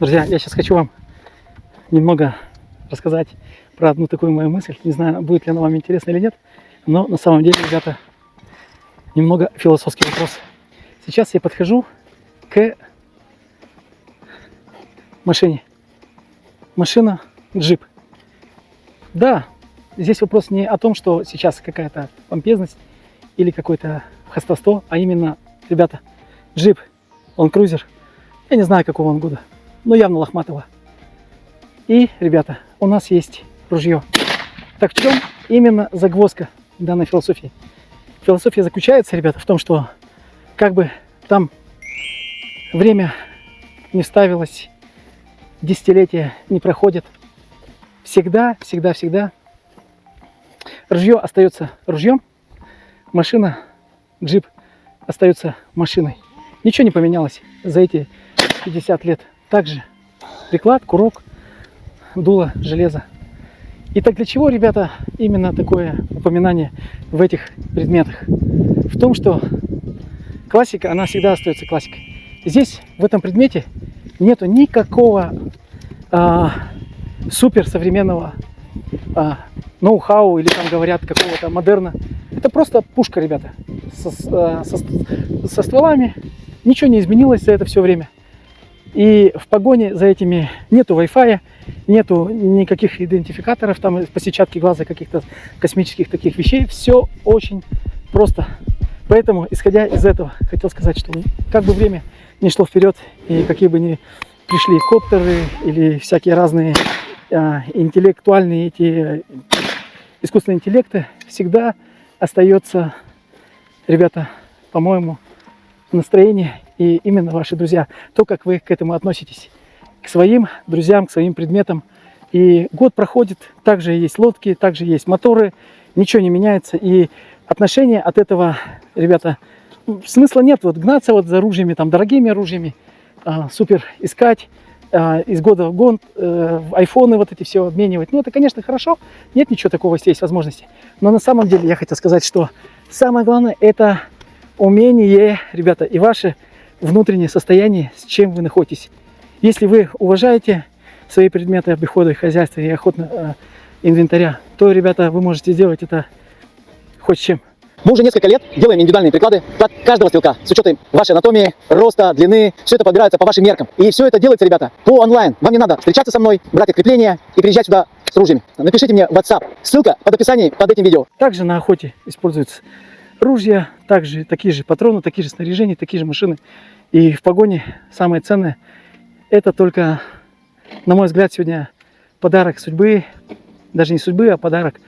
Друзья, я сейчас хочу вам немного рассказать про одну такую мою мысль. Не знаю, будет ли она вам интересна или нет, но на самом деле, ребята, немного философский вопрос. Сейчас я подхожу к машине. Машина джип. Да, здесь вопрос не о том, что сейчас какая-то помпезность или какое-то хвастовство, а именно, ребята, джип, он крузер. Я не знаю, какого он года, но явно лохматого. И, ребята, у нас есть ружье. Так в чем именно загвоздка данной философии? Философия заключается, ребята, в том, что как бы там время не ставилось, десятилетия не проходят, всегда ружье остается ружьем, машина, джип остается машиной. Ничего не поменялось за эти 50 лет. Также приклад, курок, дуло, железо. И так для чего, ребята, именно такое упоминание в этих предметах? В том, что классика, она всегда остается классикой. Здесь, в этом предмете, нету никакого суперсовременного ноу-хау или там говорят какого-то модерна. Это просто пушка, ребята, со стволами. Ничего не изменилось за это все время. И в погоне за этими нету Wi-Fi, нету никаких идентификаторов, там по сетчатке глаза каких-то космических таких вещей. Все очень просто. Поэтому, исходя из этого, хотел сказать, что как бы время не шло вперед, и какие бы ни пришли коптеры или всякие разные интеллектуальные эти искусственные интеллекты, всегда остается, ребята, по-моему, настроение и именно ваши друзья. То, как вы к этому относитесь. К своим друзьям, к своим предметам. И год проходит, также есть лодки, также есть моторы, ничего не меняется. И отношения от этого, ребята, смысла нет вот гнаться вот за ружьями, там, дорогими ружьями, супер искать, из года в год, айфоны вот эти все обменивать. Ну, это, конечно, хорошо, нет ничего такого, если есть возможности. Но на самом деле я хотел сказать, что самое главное это умение, ребята, и ваше внутреннее состояние, с чем вы находитесь. Если вы уважаете свои предметы обихода и хозяйства и охотно инвентаря, то, ребята, вы можете сделать это хоть с чем. Мы уже несколько лет делаем индивидуальные приклады под каждого стрелка с учетом вашей анатомии, роста, длины. Все это подбирается по вашим меркам. И все это делается, ребята, по онлайн. Вам не надо встречаться со мной, брать открепления и приезжать сюда с ружьями. Напишите мне в WhatsApp. Ссылка под описанием под этим видео. Также на охоте используются ружья, также такие же патроны, такие же снаряжения, такие же машины. И в погоне самое ценное это только, на мой взгляд, сегодня подарок судьбы, даже не судьбы, а подарок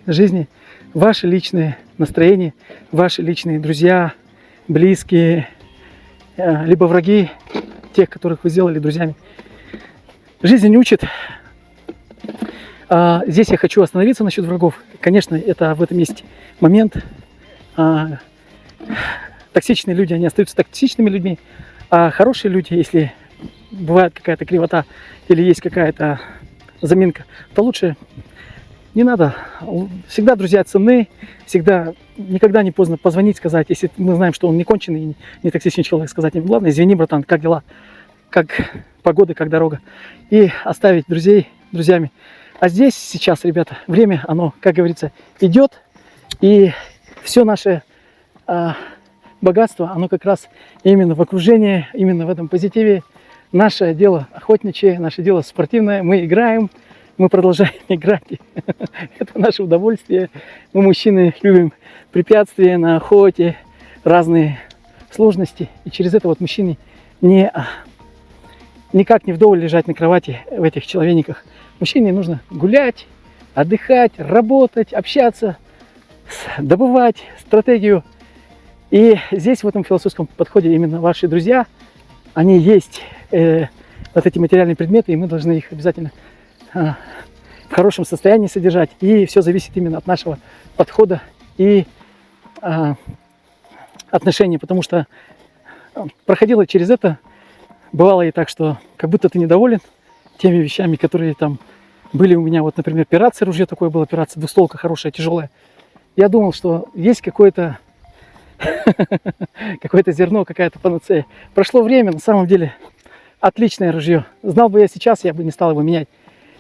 жизни. Ваши личные настроения, ваши личные друзья, близкие, либо враги, тех, которых вы сделали друзьями. Жизнь не учит. Здесь я хочу остановиться насчет врагов. Конечно, это в этом есть момент. Токсичные люди, они остаются токсичными людьми. А хорошие люди, если бывает какая-то кривота или есть какая-то заминка, то лучше не надо. Всегда друзья ценны, всегда, никогда не поздно позвонить, сказать, если мы знаем, что он не конченый, не токсичный человек, сказать ему, главное, извини, братан, как дела, как погода, как дорога. И оставить друзей друзьями. А здесь сейчас, ребята, время, оно, как говорится, идет, и все наше богатство, оно как раз именно в окружении, именно в этом позитиве. Наше дело охотничье, наше дело спортивное, мы играем, мы продолжаем играть. Это наше удовольствие. Мы, мужчины, любим препятствия на охоте, разные сложности. И через это вот мужчине никак не вдоволь лежать на кровати в этих человейниках. Мужчине нужно гулять, отдыхать, работать, общаться, добывать стратегию. И здесь, в этом философском подходе, именно ваши друзья, они есть, вот эти материальные предметы, и мы должны их обязательно в хорошем состоянии содержать. И все зависит именно от нашего подхода и отношений. Потому что проходило через это, бывало и так, что как будто ты недоволен теми вещами, которые там были у меня. Вот, например, пирация, ружье такое было, пирация, двустволка хорошая, тяжелая. Я думал, что есть какое-то зерно, какая-то панацея. Прошло время, на самом деле Отличное ружье. Знал бы я сейчас, я бы не стал его менять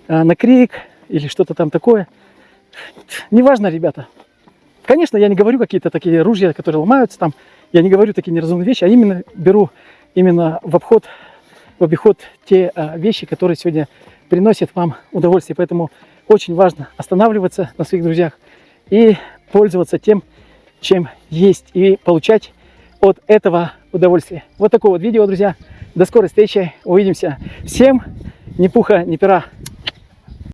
на крик или что-то там такое. Неважно, ребята. Конечно, я не говорю какие-то такие ружья, которые ломаются там. Я не говорю такие неразумные вещи, а именно беру именно в обиход те вещи, которые сегодня приносят вам удовольствие. Поэтому очень важно останавливаться на своих друзьях и пользоваться тем, чем есть, и получать от этого удовольствие. Вот такое вот видео, друзья. До скорой встречи. Увидимся. Всем ни пуха, ни пера.